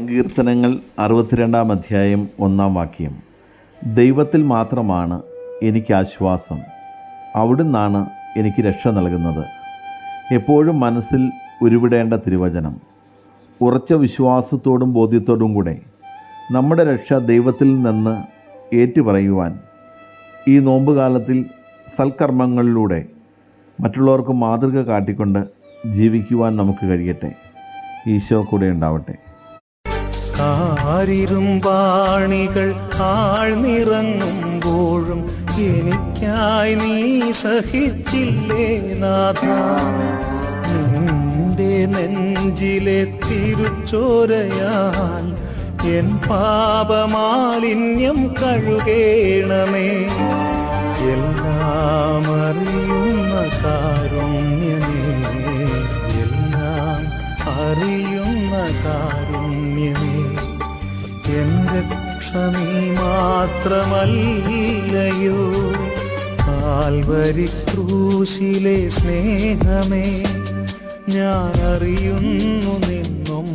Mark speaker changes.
Speaker 1: സങ്കീർത്തനങ്ങൾ 62 അധ്യായം 1 ദൈവത്തിൽ മാത്രമാണ് എനിക്ക് ആശ്വാസം, അവിടുന്നാണ് എനിക്ക് രക്ഷ നൽകുന്നത്. എപ്പോഴും മനസ്സിൽ ഉരുവിടേണ്ട തിരുവചനം. ഉറച്ച വിശ്വാസത്തോടും ബോധ്യത്തോടും കൂടെ നമ്മുടെ രക്ഷ ദൈവത്തിൽ നിന്ന് ഏറ്റുപറയുവാൻ ഈ നോമ്പുകാലത്തിൽ സൽക്കർമ്മങ്ങളിലൂടെ മറ്റുള്ളവർക്ക് മാതൃക കാട്ടിക്കൊണ്ട് ജീവിക്കുവാൻ നമുക്ക് കഴിയട്ടെ. ഈശോ കൂടെ ഉണ്ടാവട്ടെ.
Speaker 2: ആരിരുമ്പാണികൾ ആഴ്ന്നിറങ്ങുമ്പോഴും എനിക്കായി നീ സഹിച്ചില്ലേ നാഥ. നിന്റെ നെഞ്ചിലെ തിരുച്ചോരയാൽ എൻ പാപമാലിന്യം കഴുകേണമേ. എല്ലാം അറിയുന്ന കാരുണ്യമേ, എല്ലാം അറിയുന്ന കാരുണ്യമേ, എൻ രക്ഷ നീ മാത്രമല്ലയോ. കാൽവരി ക്രൂശിലെ സ്നേഹമേ, ഞാൻ അറിയുന്നു നിന്നും